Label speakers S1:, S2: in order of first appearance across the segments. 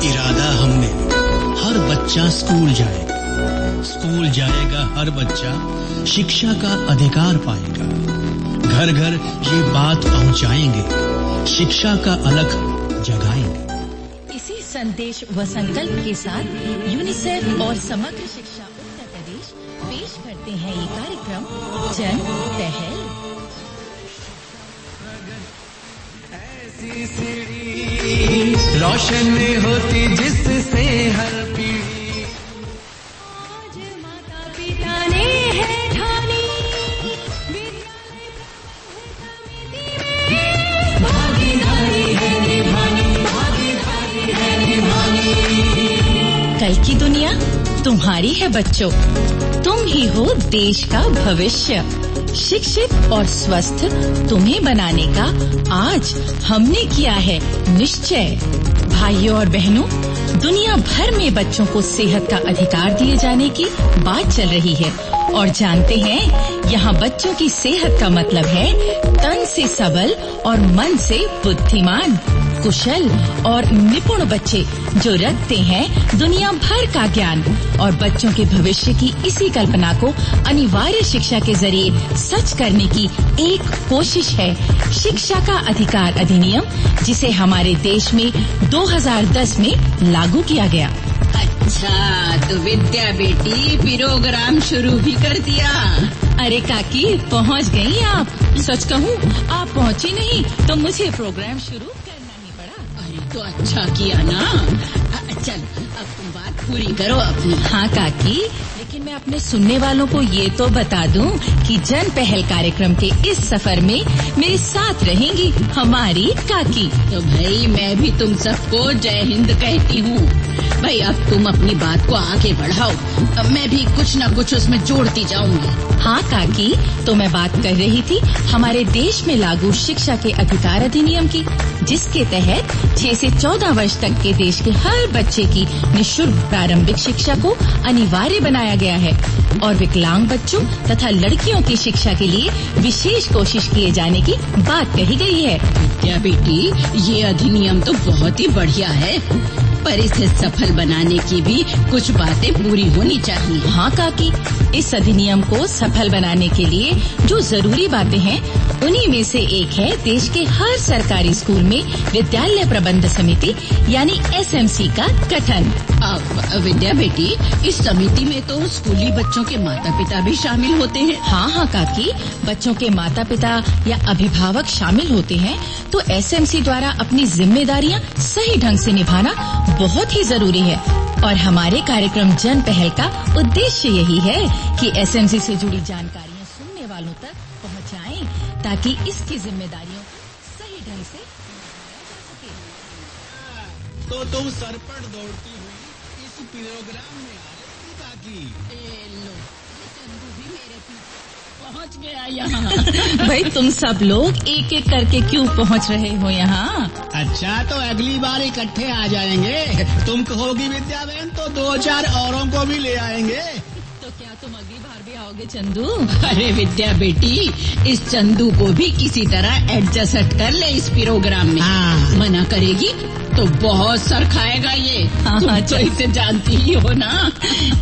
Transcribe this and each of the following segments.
S1: इरादा हमने, हर बच्चा स्कूल जाएगा, स्कूल जाएगा हर बच्चा, शिक्षा का अधिकार पाएगा। घर घर ये बात पहुंचाएंगे, शिक्षा का अलख जगाएंगे।
S2: इसी संदेश व संकल्प के साथ यूनिसेफ और समग्र शिक्षा उत्तर प्रदेश पेश करते हैं ये कार्यक्रम जन पहल।
S3: ऐसी सीढ़ी रोशन होती जिससे हर पीढ़ी।
S4: आज माता पिता ने है ठानी, विद्यालय समिति में भागीदारी है निभानी, भागीदारी है निभानी।
S2: कल की दुनिया तुम्हारी है बच्चों, तुम ही हो देश का भविष्य। शिक्षित और स्वस्थ तुम्हें बनाने का आज हमने किया है निश्चय। भाइयों और बहनों, दुनिया भर में बच्चों को सेहत का अधिकार दिए जाने की बात चल रही है और जानते हैं यहाँ बच्चों की सेहत का मतलब है तन से सबल और मन से बुद्धिमान, कुशल और निपुण बच्चे जो रखते हैं दुनिया भर का ज्ञान। और बच्चों के भविष्य की इसी कल्पना को अनिवार्य शिक्षा के जरिए सच करने की एक कोशिश है शिक्षा का अधिकार अधिनियम, जिसे हमारे देश में 2010 में लागू किया गया।
S5: अच्छा, तो विद्या बेटी प्रोग्राम शुरू भी कर दिया।
S2: अरे काकी, पहुँच गई आप। सच कहूँ, आप पहुँची नहीं तो मुझे प्रोग्राम शुरू करना ही पड़ा।
S5: अरे तो अच्छा किया ना। चल, अब तुम बात पूरी करो अपनी।
S2: हाँ काकी, लेकिन मैं अपने सुनने वालों को ये तो बता दूं कि जन पहल कार्यक्रम के इस सफर में मेरे साथ रहेंगी हमारी काकी।
S5: तो भाई मैं भी तुम सबको जय हिंद कहती हूँ। भाई अब तुम अपनी बात को आगे बढ़ाओ, मैं भी कुछ न कुछ उसमें जोड़ती जाऊंगी।
S2: हाँ काकी, तो मैं बात कर रही थी हमारे देश में लागू शिक्षा के अधिकार अधिनियम की, जिसके तहत 6 से 14 वर्ष तक के देश के हर बच्चे की निःशुल्क प्रारंभिक शिक्षा को अनिवार्य बनाया गया है और विकलांग बच्चों तथा लड़कियों की शिक्षा के लिए विशेष कोशिश किए जाने की बात कही गई है।
S5: विद्या बेटी, ये अधिनियम तो बहुत ही बढ़िया है, पर इसे सफल बनाने की भी कुछ बातें पूरी होनी चाहिए।
S2: हाँ काकी, इस अधिनियम को सफल बनाने के लिए जो जरूरी बातें हैं उन्हीं में से एक है देश के हर सरकारी स्कूल में विद्यालय प्रबंध समिति यानी SMC का गठन।
S5: विद्या बेटी, इस समिति में तो स्कूली बच्चों के माता पिता भी शामिल होते हैं।
S2: हाँ काकी, बच्चों के माता पिता या अभिभावक शामिल होते हैं तो SMC द्वारा अपनी जिम्मेदारियाँ सही ढंग से निभाना बहुत ही जरूरी है। और हमारे कार्यक्रम जन पहल का उद्देश्य यही है कि SMC से जुड़ी जानकारियाँ सुनने वालों तक पहुँचाएं ताकि इसकी जिम्मेदारियों को सही ढंग से
S1: तो तुम सरपट दौड़ती हुई इस प्रोग्राम में आ रही काकी।
S5: लो, चंदू भी मेरे पीछे पहुँच गया यहाँ।
S2: भाई तुम सब लोग एक एक करके क्यों पहुँच रहे हो यहाँ?
S1: अच्छा, तो अगली बार इकट्ठे आ जाएंगे। तुम कहोगी विद्या बहन तो 2-4 औरों को भी ले आएंगे।
S2: तो क्या तुम अगली बार भी आओगे चंदू?
S5: अरे विद्या बेटी, इस चंदू को भी किसी तरह एडजस्ट कर ले इस प्रोग्राम में।
S1: हाँ।
S5: मना करेगी तो बहुत सर खाएगा ये।
S2: हाँ,
S5: तुम तो इसे जानती ही हो ना।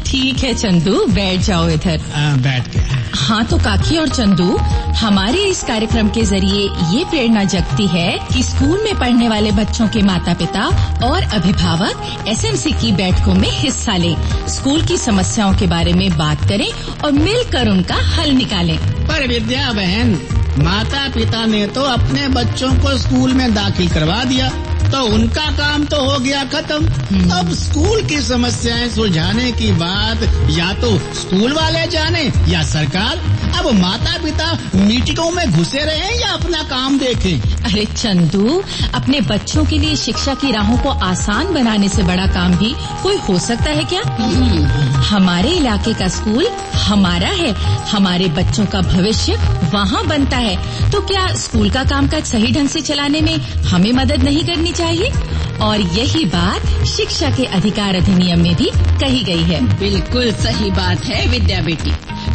S2: ठीक है चंदू, बैठ जाओ इधर।
S1: बैठ गया।
S2: हाँ तो काकी और चंदू, हमारे इस कार्यक्रम के जरिए ये प्रेरणा जगती है कि स्कूल में पढ़ने वाले बच्चों के माता पिता और अभिभावक SMC की बैठकों में हिस्सा लें, स्कूल की समस्याओं के बारे में बात करें और मिलकर उनका हल निकालें।
S1: पर विद्या बहन, माता पिता ने तो अपने बच्चों को स्कूल में दाखिल करवा दिया तो उनका काम तो हो गया खत्म। अब स्कूल की समस्याएं सुलझाने की बात या तो स्कूल वाले जाने या सरकार। अब माता पिता मीटिंगों में घुसे रहे या अपना काम देखें।
S2: अरे चंदू, अपने बच्चों के लिए शिक्षा की राहों को आसान बनाने से बड़ा काम भी कोई हो सकता है क्या? हमारे इलाके का स्कूल हमारा है, हमारे बच्चों का भविष्य वहाँ बनता है, तो क्या स्कूल का कामकाज सही ढंग से चलाने में हमें मदद नहीं करनी चाहिए? और यही बात शिक्षा के अधिकार अधिनियम में भी कही गई है।
S5: बिल्कुल सही बात है विद्या बेटी,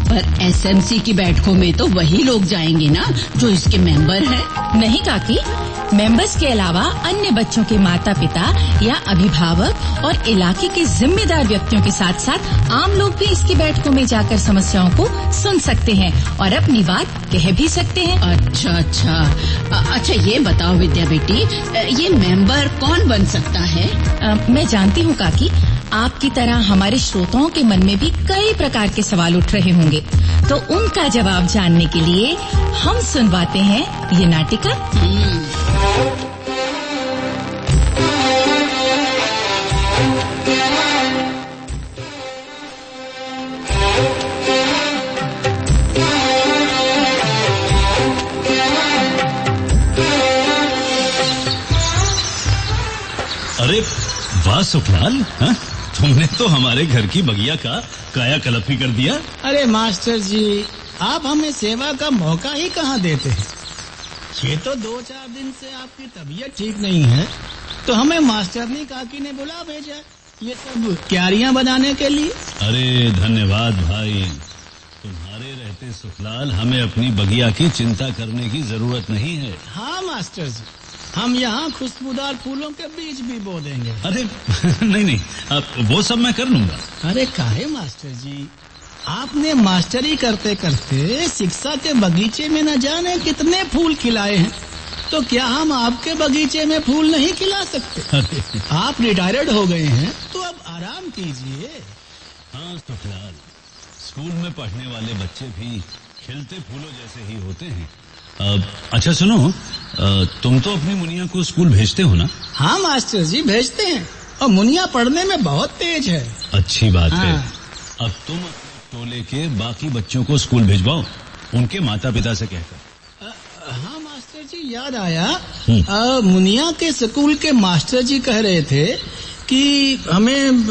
S5: पर SMC की बैठकों में तो वही लोग जाएंगे ना जो इसके मेंबर हैं।
S2: नहीं काकी, मेंबर्स के अलावा अन्य बच्चों के माता पिता या अभिभावक और इलाके के जिम्मेदार व्यक्तियों के साथ साथ आम लोग भी इसकी बैठकों में जाकर समस्याओं को सुन सकते हैं और अपनी बात कह भी सकते हैं।
S5: अच्छा ये बताओ विद्या बेटी, ये मेंबर कौन बन सकता है?
S2: मैं जानती हूँ काकी, आपकी तरह हमारे श्रोताओं के मन में भी कई प्रकार के सवाल उठ रहे होंगे, तो उनका जवाब जानने के लिए हम सुनवाते हैं ये नाटिका।
S6: अरे वाह सुखलाल, हाँ? तुमने तो हमारे घर की बगिया का कायाकल्प ही कर दिया।
S1: अरे मास्टर जी, आप हमें सेवा का मौका ही कहाँ देते हैं। ये तो 2-4 दिन से आपकी तबीयत ठीक नहीं है, तो हमें मास्टरनी काकी ने बुला भेजा ये सब क्यारियां बनाने के लिए।
S6: अरे धन्यवाद भाई, तुम्हारे रहते सुखलाल हमें अपनी बगिया की चिंता करने की जरूरत नहीं है।
S1: हाँ मास्टर जी, हम यहाँ खुशबूदार फूलों के बीज भी बो देंगे।
S6: अरे नहीं, अब वो सब मैं कर लूंगा।
S1: अरे काहे मास्टर जी, आपने मास्टरी करते करते शिक्षा के बगीचे में न जाने कितने फूल खिलाए हैं, तो क्या हम आपके बगीचे में फूल नहीं खिला सकते?
S6: अरे
S1: आप रिटायर्ड हो गए हैं तो अब आराम कीजिए।
S6: हाँ सुखलाल, स्कूल में पढ़ने वाले बच्चे भी खिलते फूलों जैसे ही होते हैं। अच्छा सुनो, तुम तो अपनी मुनिया को स्कूल भेजते हो ना?
S1: हाँ मास्टर जी, भेजते हैं, और मुनिया पढ़ने में बहुत तेज है।
S6: अच्छी बात है।
S1: हाँ।
S6: अब तुम अपने टोले के बाकी बच्चों को स्कूल भेजवाओ, उनके माता पिता से कहकर।
S1: हाँ मास्टर जी, याद आया, मुनिया के स्कूल के मास्टर जी कह रहे थे कि हमें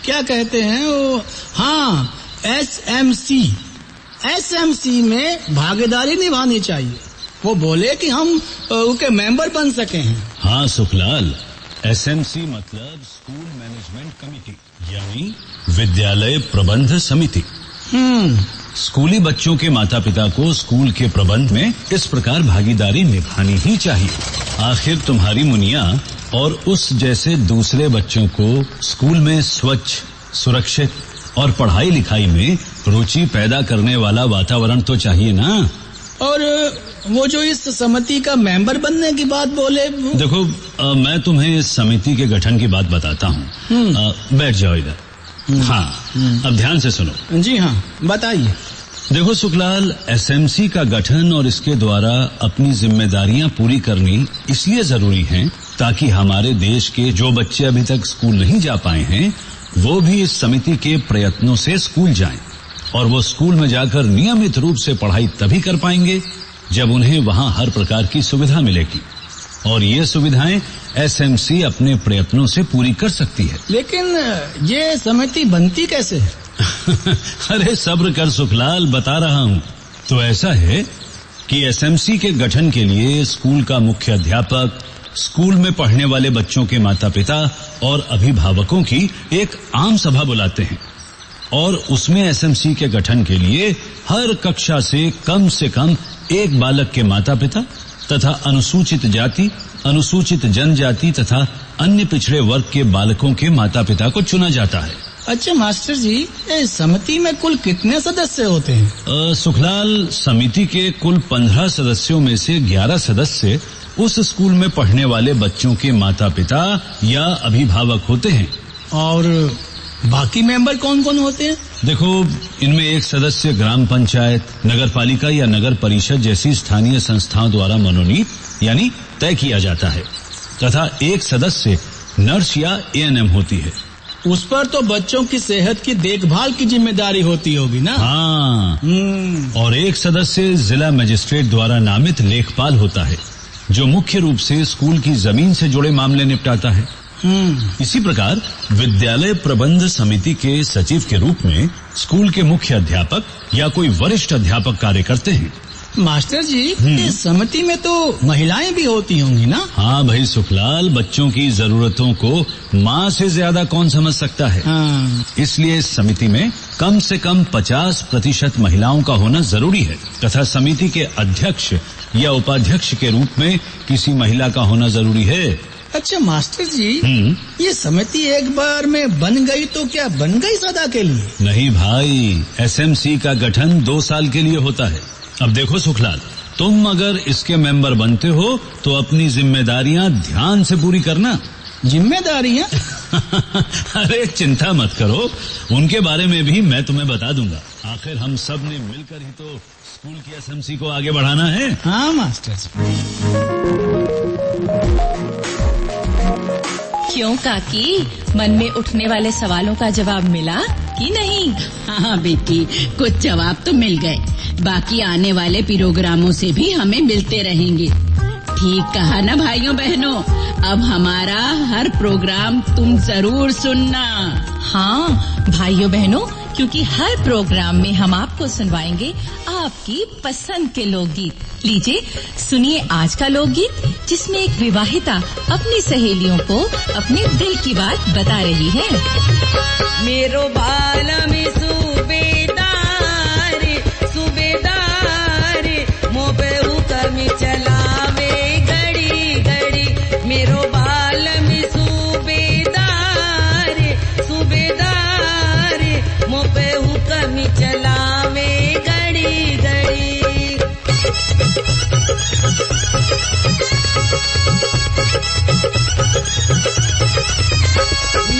S1: क्या कहते हैं वो, हाँ एसएमसी में भागीदारी निभानी चाहिए। वो बोले कि हम उनके मेंबर बन सके हैं।
S6: हाँ सुखलाल, एसएमसी मतलब स्कूल मैनेजमेंट कमेटी, यानी विद्यालय प्रबंध समिति। स्कूली बच्चों के माता पिता को स्कूल के प्रबंध में इस प्रकार भागीदारी निभानी ही चाहिए। आखिर तुम्हारी मुनिया और उस जैसे दूसरे बच्चों को स्कूल में स्वच्छ, सुरक्षित और पढ़ाई लिखाई में रुचि पैदा करने वाला वातावरण तो चाहिए ना।
S1: और वो जो इस समिति का मेंबर बनने की बात बोले,
S6: देखो मैं तुम्हें इस समिति के गठन की बात बताता हूँ। बैठ जाओ इधर। हाँ, अब ध्यान से सुनो।
S1: जी हाँ, बताइए।
S6: देखो सुखलाल, एसएमसी का गठन और इसके द्वारा अपनी जिम्मेदारियां पूरी करनी इसलिए जरूरी है ताकि हमारे देश के जो बच्चे अभी तक स्कूल नहीं जा पाए हैं वो भी इस समिति के प्रयत्नों से स्कूल जाएं, और वो स्कूल में जाकर नियमित रूप से पढ़ाई तभी कर पाएंगे जब उन्हें वहां हर प्रकार की सुविधा मिलेगी, और ये सुविधाएं एसएमसी अपने प्रयत्नों से पूरी कर सकती है।
S1: लेकिन ये समिति बनती कैसे है?
S6: अरे सब्र कर सुखलाल, बता रहा हूँ। तो ऐसा है कि एसएमसी के गठन के लिए स्कूल का मुख्य अध्यापक, स्कूल में पढ़ने वाले बच्चों के माता पिता और अभिभावकों की एक आम सभा बुलाते हैं, और उसमें एसएमसी के गठन के लिए हर कक्षा से कम एक बालक के माता पिता तथा अनुसूचित जाति, अनुसूचित जनजाति तथा अन्य पिछड़े वर्ग के बालकों के माता पिता को चुना जाता है।
S1: अच्छा मास्टर जी, इस समिति में कुल कितने सदस्य होते हैं?
S6: सुखलाल, समिति के कुल 15 सदस्यों में से 11 सदस्य उस स्कूल में पढ़ने वाले बच्चों के माता पिता या अभिभावक होते हैं।
S1: और बाकी मेंबर कौन कौन होते हैं?
S6: देखो, इनमें एक सदस्य ग्राम पंचायत, नगर पालिका या नगर परिषद जैसी स्थानीय संस्थाओं द्वारा मनोनीत यानी तय किया जाता है, तथा एक सदस्य नर्स या एएनएम होती है।
S1: उस पर तो बच्चों की सेहत की देखभाल की जिम्मेदारी होती होगी ना?
S6: हाँ। और एक सदस्य जिला मजिस्ट्रेट द्वारा नामित लेखपाल होता है, जो मुख्य रूप से स्कूल की जमीन से जुड़े मामले निपटाता है। इसी प्रकार विद्यालय प्रबंध समिति के सचिव के रूप में स्कूल के मुख्य अध्यापक या कोई वरिष्ठ अध्यापक कार्य करते हैं।
S1: मास्टर जी, इस समिति में तो महिलाएं भी होती होंगी ना?
S6: हाँ भाई सुखलाल, बच्चों की जरूरतों को माँ से ज्यादा कौन समझ सकता है।
S1: हाँ।
S6: इसलिए इस समिति में कम से कम 50% महिलाओं का होना जरूरी है, तथा समिति के अध्यक्ष या उपाध्यक्ष के रूप में किसी महिला का होना जरूरी है।
S1: अच्छा मास्टर जी, ये समिति एक बार में बन गई तो क्या बन गई सदा के लिए?
S6: नहीं भाई, एसएमसी का गठन 2 साल के लिए होता है। अब देखो सुखलाल, तुम अगर इसके मेंबर बनते हो तो अपनी जिम्मेदारियां ध्यान से पूरी करना।
S1: जिम्मेदारियां?
S6: अरे चिंता मत करो, उनके बारे में भी मैं तुम्हें बता दूंगा। आखिर हम सब ने मिलकर ही तो स्कूल की एसएमसी को आगे बढ़ाना है।
S1: हाँ मास्टर जी।
S2: क्यों काकी, मन में उठने वाले सवालों का जवाब मिला कि नहीं?
S5: हाँ बेटी, कुछ जवाब तो मिल गए। बाकी आने वाले प्रोग्रामों से भी हमें मिलते रहेंगे। ठीक कहा ना भाइयों बहनों, अब हमारा हर प्रोग्राम तुम जरूर सुनना।
S2: हाँ भाइयों बहनों, क्योंकि हर प्रोग्राम में हम आपको सुनवाएंगे आपकी पसंद के लोकगीत। लीजिए सुनिए आज का लोकगीत, जिसमें एक विवाहिता अपनी सहेलियों को अपने दिल की बात बता रही है।
S4: मेरो बाल में सूबेदार सूबेदार मोबे हुक्म चलावे घड़ी घड़ी। मेरो बाल में सूबेदार सूबेदार मोबे हुक्म चलावे घड़ी घड़ी।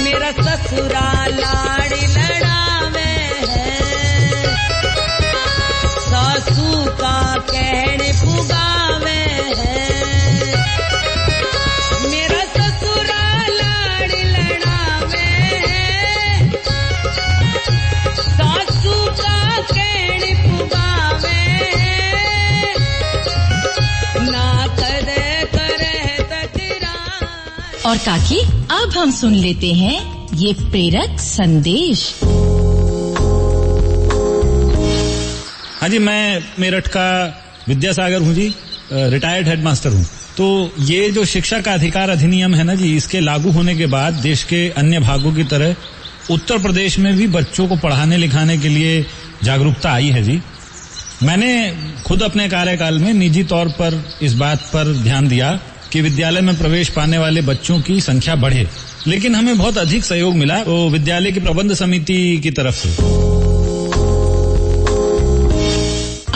S4: मेरा ससुराल लाड़ लड़ावे है, सासू का कहने पुगावे है। मेरा ससुराल लाड़ लड़ावे है, सासू का कहने पुगावे है। ना करे तकरार।
S2: और काकी, अब हम सुन लेते हैं ये प्रेरक संदेश।
S7: हाँ जी, मैं मेरठ का विद्यासागर हूँ जी, रिटायर्ड हेडमास्टर हूँ। तो ये जो शिक्षा का अधिकार अधिनियम है ना जी, इसके लागू होने के बाद देश के अन्य भागों की तरह उत्तर प्रदेश में भी बच्चों को पढ़ाने लिखाने के लिए जागरूकता आई है जी। मैंने खुद अपने कार्यकाल में निजी तौर पर इस बात पर ध्यान दिया कि विद्यालय में प्रवेश पाने वाले बच्चों की संख्या बढ़े, लेकिन हमें बहुत अधिक सहयोग मिला तो विद्यालय की प्रबंध समिति की तरफ से।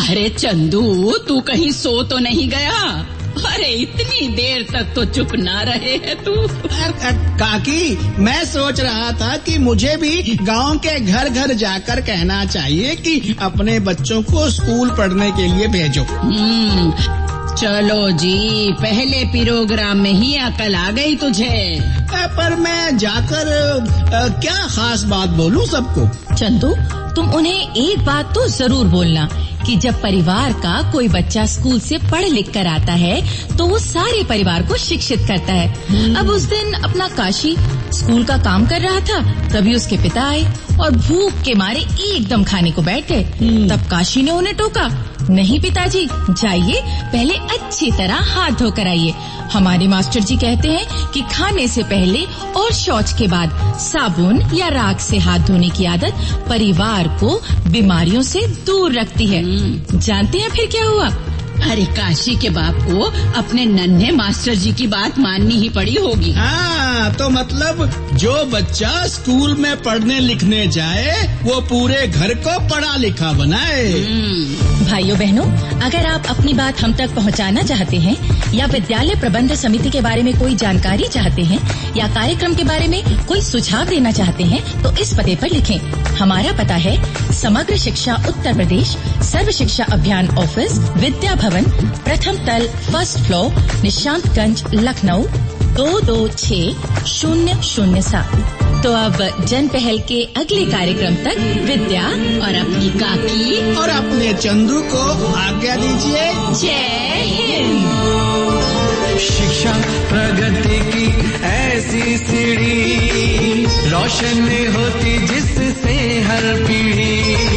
S5: अरे चंदू, तू कहीं सो तो नहीं गया? अरे इतनी देर तक तो चुप ना रहे है तू।
S1: काकी, मैं सोच रहा था कि मुझे भी गांव के घर घर जाकर कहना चाहिए कि अपने बच्चों को स्कूल पढ़ने के लिए भेजो।
S5: चलो जी, पहले प्रोग्राम में ही अकल आ गई तुझे।
S1: पर मैं जाकर क्या खास बात बोलूं सबको?
S2: चंदू, तुम उन्हें एक बात तो जरूर बोलना कि जब परिवार का कोई बच्चा स्कूल से पढ़ लिख कर आता है तो वो सारे परिवार को शिक्षित करता है। अब उस दिन अपना काशी स्कूल का काम कर रहा था, तभी उसके पिता आए और भूख के मारे एकदम खाने को बैठ गए। तब काशी ने उन्हें टोका, नहीं पिताजी, जाइए पहले अच्छी तरह हाथ धोकर आइए। हमारे मास्टर जी कहते हैं कि खाने से पहले और शौच के बाद साबुन या राख से हाथ धोने की आदत परिवार को बीमारियों से दूर रखती है। जानते हैं फिर क्या हुआ?
S5: अरे काशी के बाप को अपने नन्हे मास्टर जी की बात माननी ही पड़ी होगी।
S1: हाँ, तो मतलब जो बच्चा स्कूल में पढ़ने लिखने जाए वो पूरे घर को पढ़ा लिखा बनाए।
S2: भाइयों बहनों, अगर आप अपनी बात हम तक पहुंचाना चाहते हैं या विद्यालय प्रबंध समिति के बारे में कोई जानकारी चाहते हैं या कार्यक्रम के बारे में कोई सुझाव देना चाहते हैं तो इस पते पर लिखें। हमारा पता है समग्र शिक्षा उत्तर प्रदेश, सर्व शिक्षा अभियान ऑफिस, विद्या भवन, प्रथम तल, फर्स्ट फ्लोर, निशांतगंज, लखनऊ 226007। तो अब जन पहल के अगले कार्यक्रम तक विद्या
S5: और अपनी काकी
S1: और अपने चंदू को आज्ञा दीजिए।
S2: जय हिंद।
S3: शिक्षा प्रगति की ऐसी सीढ़ी रोशन होती जिससे हर पीढ़ी